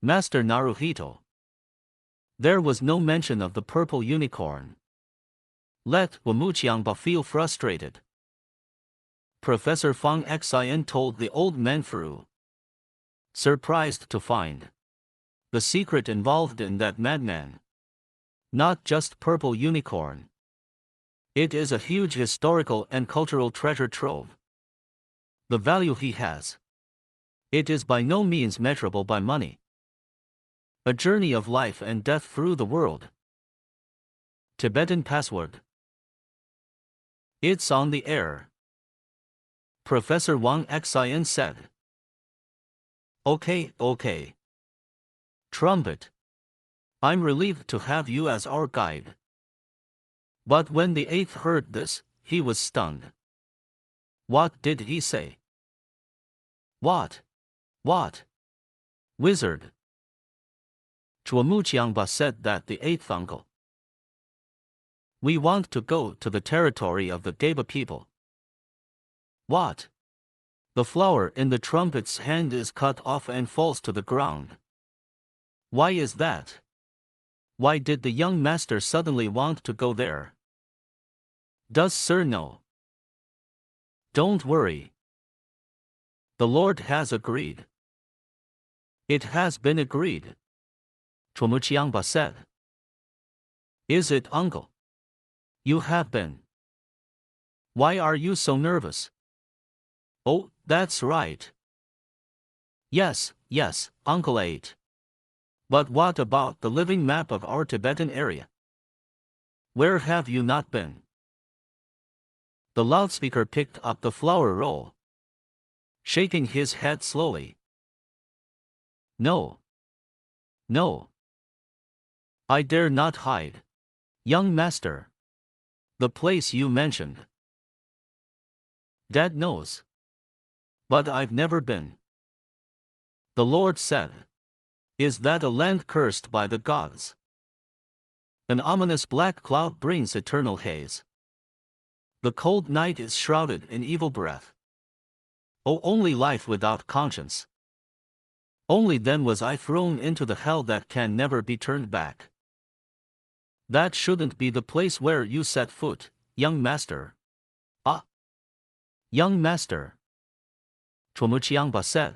Master Naruhito. There was no mention of the purple unicorn. Let Wamuchiangba feel frustrated. Professor Fang Xin told the old Manfru. Surprised to find the secret involved in that madman. Not just purple unicorn. It is a huge historical and cultural treasure trove. The value he has. It is by no means measurable by money. A journey of life and death through the world. Tibetan password. It's on the air. Professor Wang Xin said. Okay. Trumpet. I'm relieved to have you as our guide. But when the eighth heard this, he was stunned. What did he say? What? Wizard. Chuamuchiangba said that the eighth uncle. We want to go to the territory of the Deba people. What? The flower in the trumpet's hand is cut off and falls to the ground. Why is that? Why did the young master suddenly want to go there? Does Sir know? Don't worry. The Lord has agreed. It has been agreed. Chuamuchiangba said. Is it, uncle? You have been. Why are you so nervous? Oh, that's right. Yes, Uncle 8. But what about the living map of our Tibetan area? Where have you not been? The loudspeaker picked up the flower roll, shaking his head slowly. No. I dare not hide. Young master. The place you mentioned. Dad knows. But I've never been. The Lord said. Is that a land cursed by the gods? An ominous black cloud brings eternal haze. The cold night is shrouded in evil breath. Oh, only life without conscience. Only then was I thrown into the hell that can never be turned back. That shouldn't be the place where you set foot, young master. Ah! Young master. Chuamuchiangba said.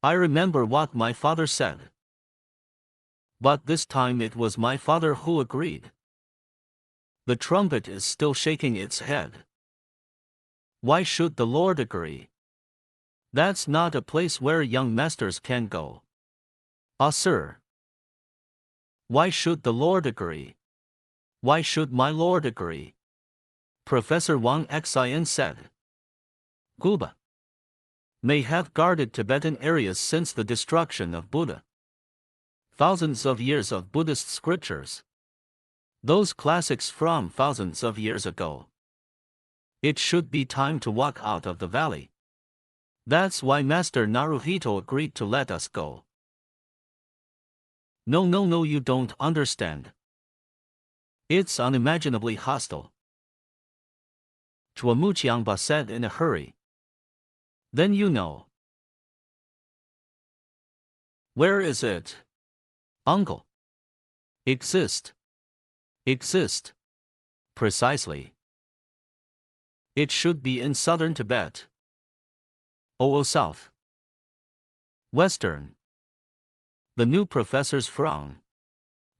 I remember what my father said. But this time it was my father who agreed. The trumpet is still shaking its head. Why should the Lord agree? That's not a place where young masters can go. Ah, sir. Why should the Lord agree? Why should my Lord agree? Professor Wang Xin said. Guba may have guarded Tibetan areas since the destruction of Buddha. Thousands of years of Buddhist scriptures. Those classics from thousands of years ago. It should be time to walk out of the valley. That's why Master Naruhito agreed to let us go. No, you don't understand. It's unimaginably hostile. Chuamuchiangba said in a hurry. Then you know. Where is it? Uncle. Exist. Precisely. It should be in southern Tibet. Oh, south. Western. The new professor's frown.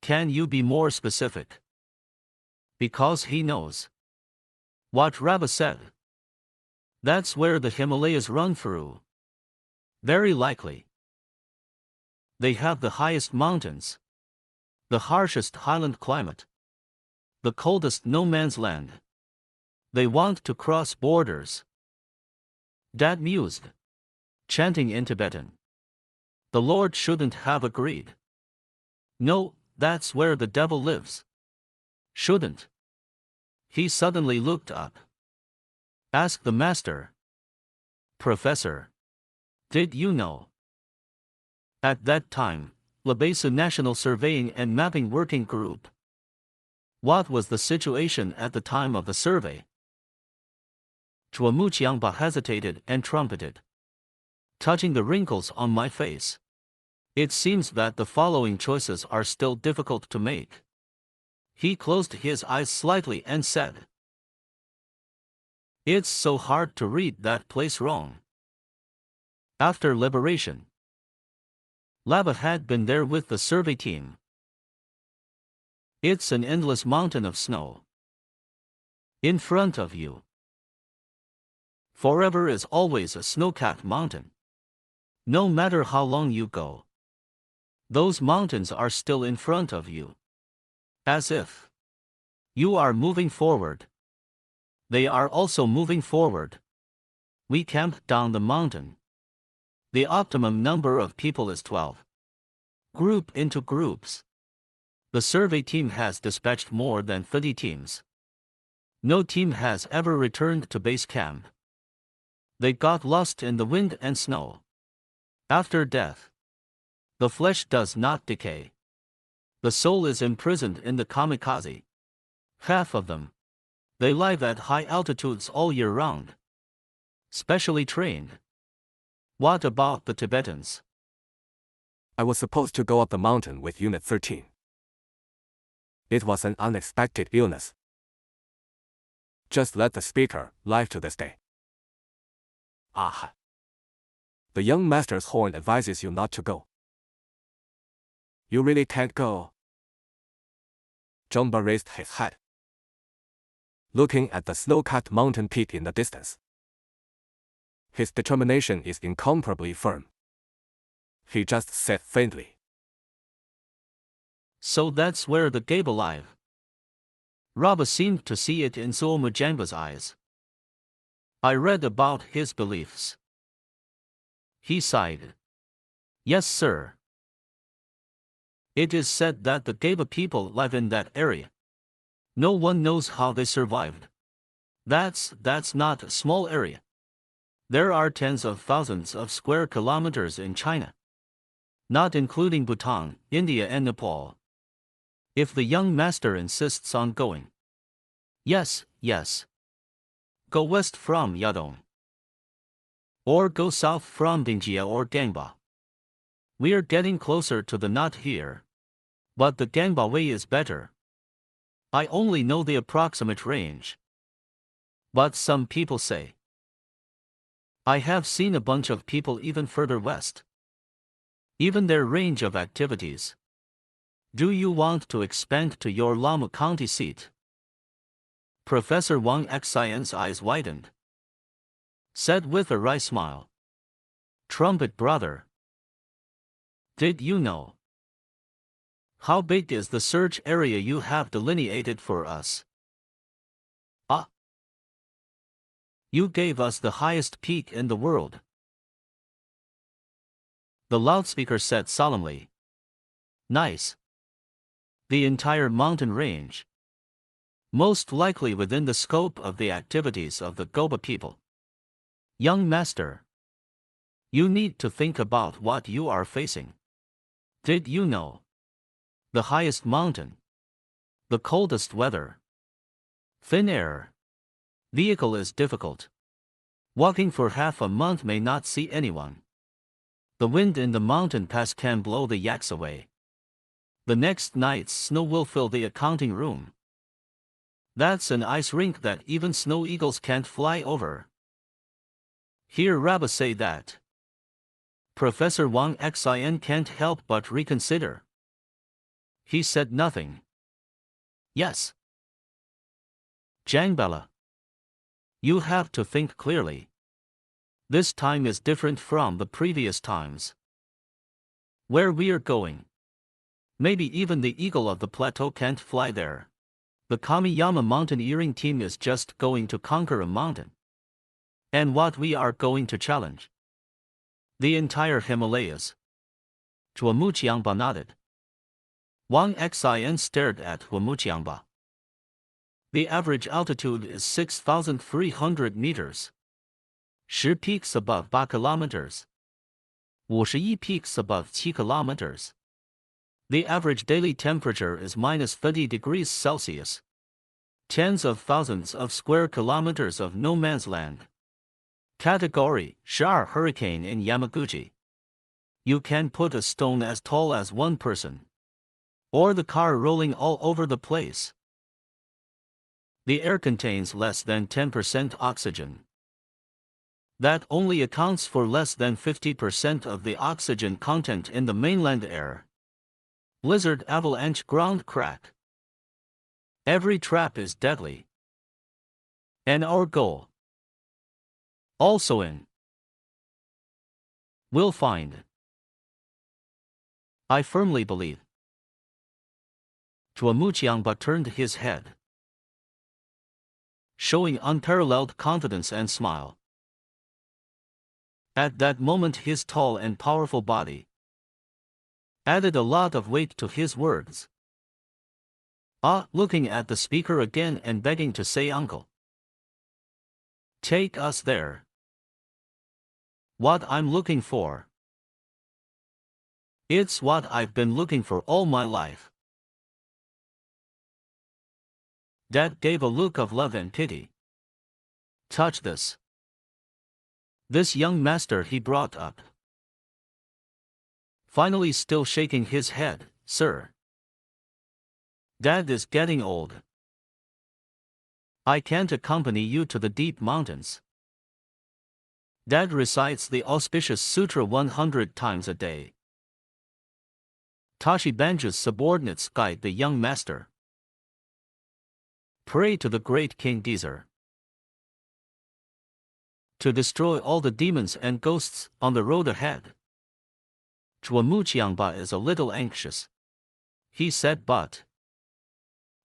Can you be more specific? Because he knows. What Rabba said. That's where the Himalayas run through. Very likely. They have the highest mountains. The harshest highland climate. The coldest no man's land. They want to cross borders. Dad mused, chanting in Tibetan. The Lord shouldn't have agreed. No, that's where the devil lives. Shouldn't. He suddenly looked up. Ask the master. Professor. Did you know? At that time, Labesu National Surveying and Mapping Working Group. What was the situation at the time of the survey? Chuamuchiangba hesitated and trumpeted, touching the wrinkles on my face. It seems that the following choices are still difficult to make. He closed his eyes slightly and said, "It's so hard to read that place wrong." After liberation, Lava had been there with the survey team. It's an endless mountain of snow in front of you. Forever is always a snow-capped mountain. No matter how long you go, those mountains are still in front of you. As if you are moving forward, they are also moving forward. We camped down the mountain. The optimum number of people is 12. Group into groups. The survey team has dispatched more than 30 teams. No team has ever returned to base camp. They got lost in the wind and snow. After death, the flesh does not decay. The soul is imprisoned in the kamikaze. Half of them. They live at high altitudes all year round. Specially trained. What about the Tibetans? I was supposed to go up the mountain with Unit 13. It was an unexpected illness. Just let the speaker live to this day. Ah. The young master's horn advises you not to go. You really can't go. Jumba raised his head, looking at the snow-capped mountain peak in the distance. His determination is incomparably firm. He just said faintly, "So that's where the Gabe live." Rabba seemed to see it in Suomujamba's eyes. "I read about his beliefs." He sighed. "Yes, sir. It is said that the Gabe people live in that area. No one knows how they survived. That's not a small area. There are tens of thousands of square kilometers in China, not including Bhutan, India and Nepal. If the young master insists on going, yes, go west from Yadong. Or go south from Dingjia or Gangba. We're getting closer to the knot here. But the Gangba way is better. I only know the approximate range. But some people say. I have seen a bunch of people even further west. Even their range of activities. Do you want to expand to your Lamu County seat?" Professor Wang Xian's eyes widened. Said with a wry smile, "Trumpet brother. Did you know? How big is the search area you have delineated for us?" "Ah. You gave us the highest peak in the world." The loudspeaker said solemnly. "Nice. The entire mountain range. Most likely within the scope of the activities of the Goba people. Young master, you need to think about what you are facing. Did you know? The highest mountain. The coldest weather. Thin air. Vehicle is difficult. Walking for half a month may not see anyone. The wind in the mountain pass can blow the yaks away. The next night's snow will fill the accounting room. That's an ice rink that even snow eagles can't fly over." Hear Rabba say that. Professor Wang Xian can't help but reconsider. He said nothing. "Yes. Jangbala. You have to think clearly. This time is different from the previous times. Where we're going. Maybe even the eagle of the plateau can't fly there. The Kamiyama mountaineering team is just going to conquer a mountain. And what we are going to challenge. The entire Himalayas." Huamuqiangba nodded. Wang Xian stared at Huamuqiangba. "The average altitude is 6,300 meters. 10 peaks above 8 kilometers. 51 peaks above 7 kilometers. The average daily temperature is minus 30 degrees Celsius. Tens of thousands of square kilometers of no man's land. Category, Shar hurricane in Yamaguchi. You can put a stone as tall as one person. Or the car rolling all over the place. The air contains less than 10% oxygen. That only accounts for less than 50% of the oxygen content in the mainland air. Blizzard, avalanche, ground crack. Every trap is deadly. And our goal. Also in. We'll find. I firmly believe. Tuamuchiangba turned his head, showing unparalleled confidence and smile. At that moment his tall and powerful body added a lot of weight to his words. Looking at the speaker again and begging to say, "Uncle, take us there. What I'm looking for. It's what I've been looking for all my life." Dad gave a look of love and pity. "Touch this. This young master he brought up." Finally, still shaking his head, "Sir, Dad is getting old. I can't accompany you to the deep mountains. Dad recites the auspicious sutra 100 times a day." Tashi Banju's subordinates guide the young master. Pray to the great King Gezer to destroy all the demons and ghosts on the road ahead. Chuamuchiangba is a little anxious. He said, But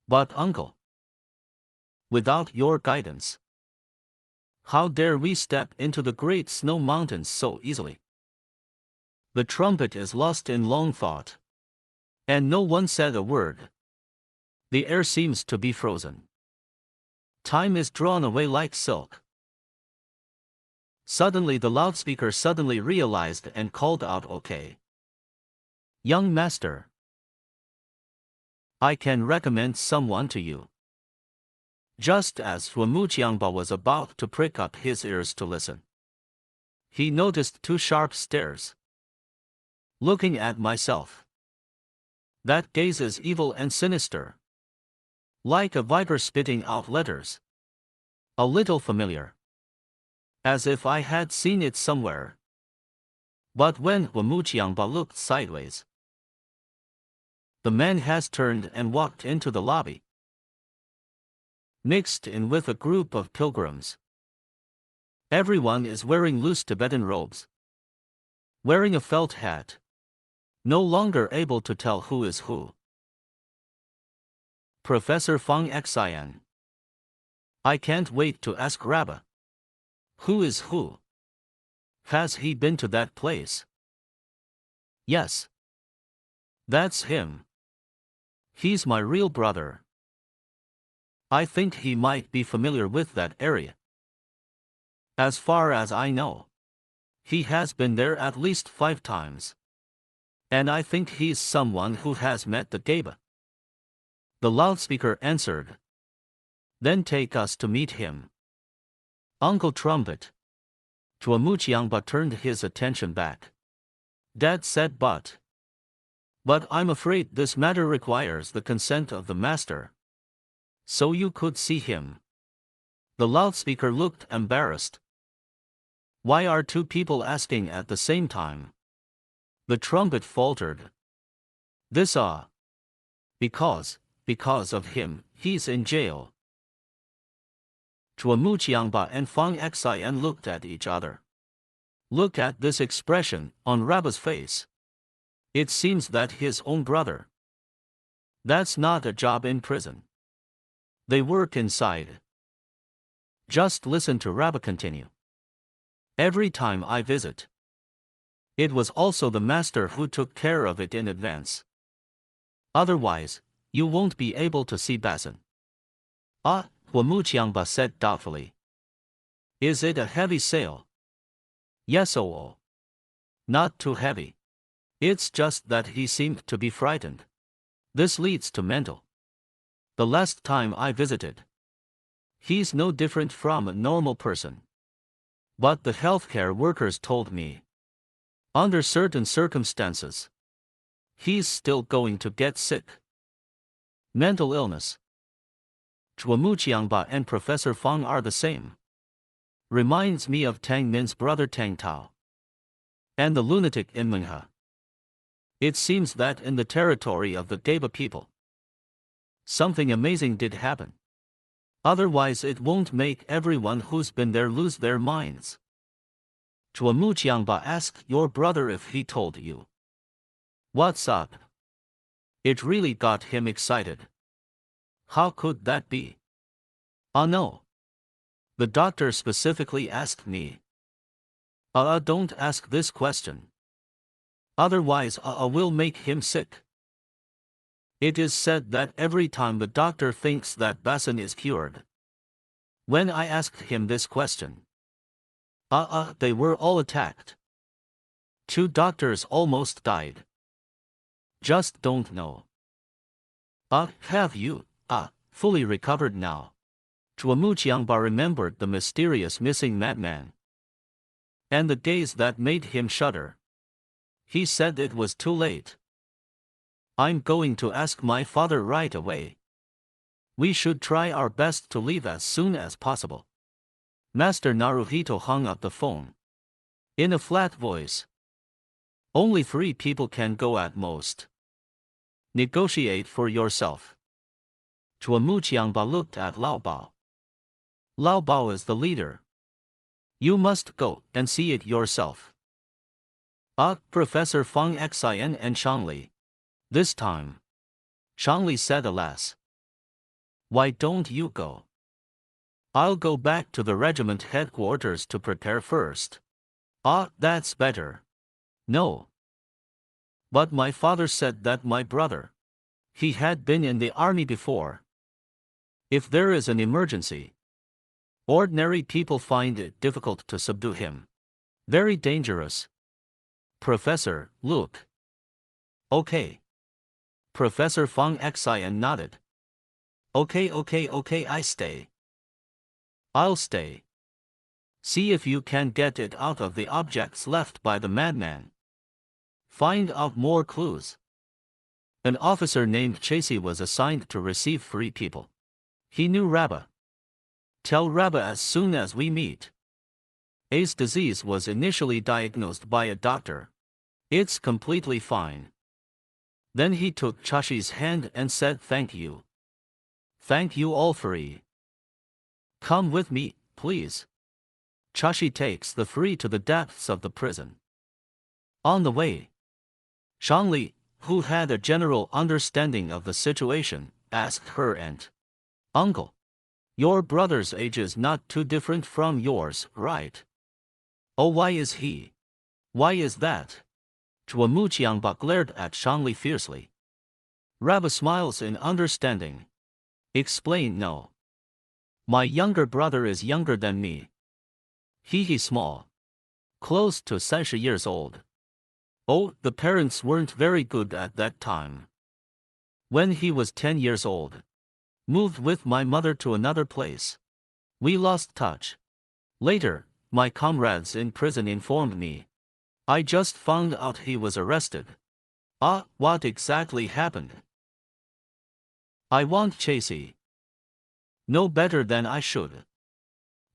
uncle, without your guidance, how dare we step into the great snow mountains so easily? The trumpet is lost in long thought. And no one said a word. The air seems to be frozen. Time is drawn away like silk. Suddenly the loudspeaker suddenly realized and called out, "Okay. Young master, I can recommend someone to you." Just as Fuamuchiangba was about to prick up his ears to listen, he noticed two sharp stares. "Looking at myself. That gaze is evil and sinister. Like a viper spitting out letters. A little familiar. As if I had seen it somewhere." But when Fuamuchiangba looked sideways, the man has turned and walked into the lobby, mixed in with a group of pilgrims. Everyone is wearing loose Tibetan robes, wearing a felt hat, no longer able to tell who is who. Professor Fang Xian. I can't wait to ask Rabba. Who is who? Has he been to that place? Yes. That's him. He's my real brother. I think he might be familiar with that area. As far as I know, he has been there at least 5 times. And I think he's someone who has met the Geba. The loudspeaker answered. Then take us to meet him. Uncle Trumpet. Tuamuchiangba turned his attention back. Dad said, But I'm afraid this matter requires the consent of the master. So you could see him. The loudspeaker looked embarrassed. Why are 2 people asking at the same time? The trumpet faltered. This because of him, he's in jail. Tuamuchiangba and Fang Xian looked at each other. Look at this expression on Rabba's face. It seems that his own brother. That's not a job in prison. They work inside. Just listen to Rabba continue. Every time I visit, it was also the master who took care of it in advance. Otherwise, you won't be able to see Basin. Huamuchiangba said doubtfully. Is it a heavy sail? Yes, not too heavy. It's just that he seemed to be frightened. This leads to mental. The last time I visited, he's no different from a normal person. But the healthcare workers told me, Under certain circumstances, he's still going to get sick. Mental illness. Zhuomuqiangba and Professor Fang are the same. Reminds me of Tang Min's brother Tang Tao. And the lunatic in Menghe. It seems that in the territory of the Geba people, something amazing did happen. Otherwise it won't make everyone who's been there lose their minds. Zhuomuqiangba asked your brother if he told you. What's up? It really got him excited. How could that be? No. The doctor specifically asked me. Don't ask this question. Otherwise will make him sick. It is said that every time the doctor thinks that Basin is cured. When I asked him this question, they were all attacked. 2 doctors almost died. Just don't know. Have you, fully recovered now? Zhuomuqiangba remembered the mysterious missing madman. And the gaze that made him shudder. He said it was too late. I'm going to ask my father right away. We should try our best to leave as soon as possible. Master Naruhito hung up the phone. In a flat voice. Only 3 people can go at most. Negotiate for yourself. Zhuomuqiangba looked at Lao Bao. Lao Bao is the leader. You must go and see it yourself. Professor Fang Xian and Shangli. This time. Shangli said alas. Why don't you go? I'll go back to the regiment headquarters to prepare first. That's better. No. But my father said that my brother. He had been in the army before. If there is an emergency, ordinary people find it difficult to subdue him. Very dangerous. Professor, look. Okay. Professor Fang Xian nodded. Okay, I stay. I'll stay. See if you can get it out of the objects left by the madman. Find out more clues. An officer named Chasey was assigned to receive 3 people. He knew Rabba. Tell Rabba as soon as we meet. A's disease was initially diagnosed by a doctor. It's completely fine. Then he took Chashi's hand and said thank you. Thank you all 3. Come with me, please. Chashi takes the 3 to the depths of the prison. On the way, Shangli, who had a general understanding of the situation, asked her aunt. Uncle, your brother's age is not too different from yours, right? Oh, why is he? Why is that? Zhuomuqiangba glared at Shangli fiercely. Rabba smiles in understanding. Explain no. My younger brother is younger than me. He's small. Close to 30 years old. Oh, the parents weren't very good at that time. When he was 10 years old, moved with my mother to another place. We lost touch. Later, my comrades in prison informed me. I just found out he was arrested. What exactly happened? I want Chasey. No better than I should.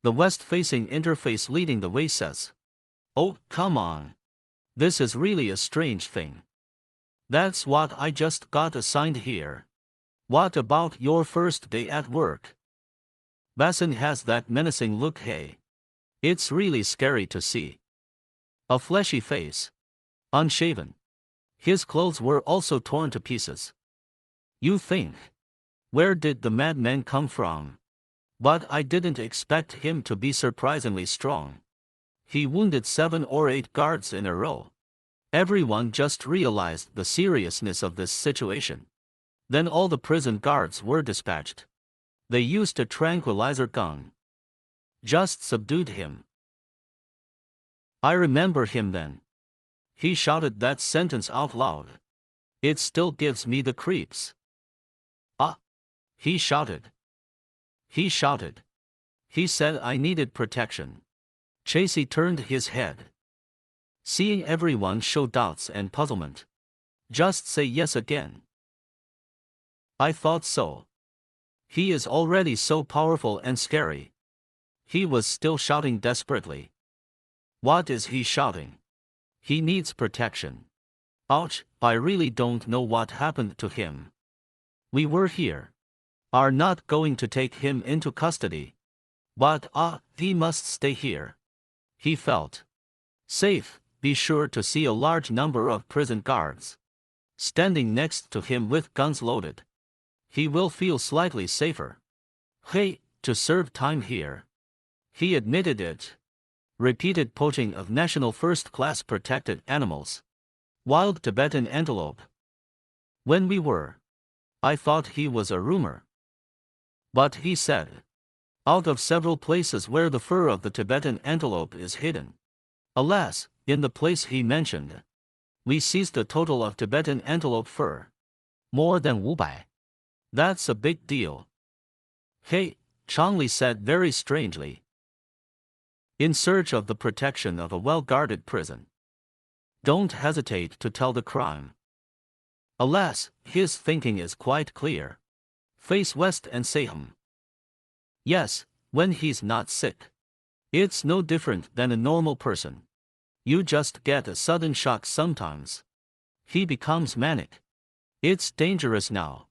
The west-facing interface leading the way says. Oh, come on. This is really a strange thing. That's what I just got assigned here. What about your first day at work? Basin has that menacing look, hey. It's really scary to see. A fleshy face. Unshaven. His clothes were also torn to pieces. You think. Where did the madman come from? But I didn't expect him to be surprisingly strong. He wounded 7 or 8 guards in a row. Everyone just realized the seriousness of this situation. Then all the prison guards were dispatched. They used a tranquilizer gun. Just subdued him. I remember him then. He shouted that sentence out loud. It still gives me the creeps. He shouted. He shouted. He said I needed protection. Chasey turned his head. Seeing everyone show doubts and puzzlement. Just say yes again. I thought so. He is already so powerful and scary. He was still shouting desperately. What is he shouting? He needs protection. Ouch, I really don't know what happened to him. We were here. Are not going to take him into custody. But he must stay here. He felt safe. Be sure to see a large number of prison guards standing next to him with guns loaded. He will feel slightly safer. Hey, to serve time here. He admitted it. Repeated poaching of national first-class protected animals. Wild Tibetan antelope. When we were, I thought he was a rumor. But he said, out of several places where the fur of the Tibetan antelope is hidden. Alas, in the place he mentioned, we seized a total of Tibetan antelope fur. More than 500. That's a big deal. Hey, Changli said very strangely. In search of the protection of a well-guarded prison. Don't hesitate to tell the crime. Alas, his thinking is quite clear. Face west and say Yes, when he's not sick. It's no different than a normal person. You just get a sudden shock sometimes. He becomes manic. It's dangerous now.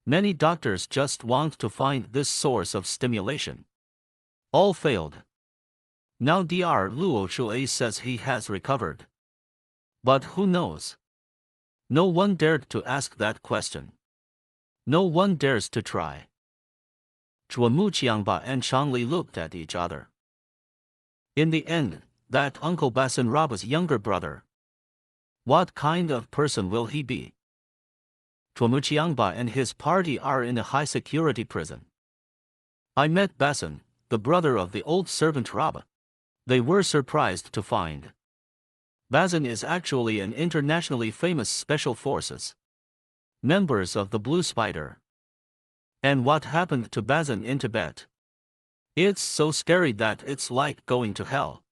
Many doctors just want to find this source of stimulation. All failed. Now Dr. Luo Shuai says he has recovered. But who knows? No one dared to ask that question. No one dares to try. Chuamuqiangba and Changli looked at each other. In the end, that Uncle Basin Raba's younger brother. What kind of person will he be? Chuamuqiangba and his party are in a high-security prison. I met Basin, the brother of the old servant Raba. They were surprised to find Basin is actually an internationally famous special forces. Members of the Blue Spider. And what happened to Basin in Tibet? It's so scary that it's like going to hell.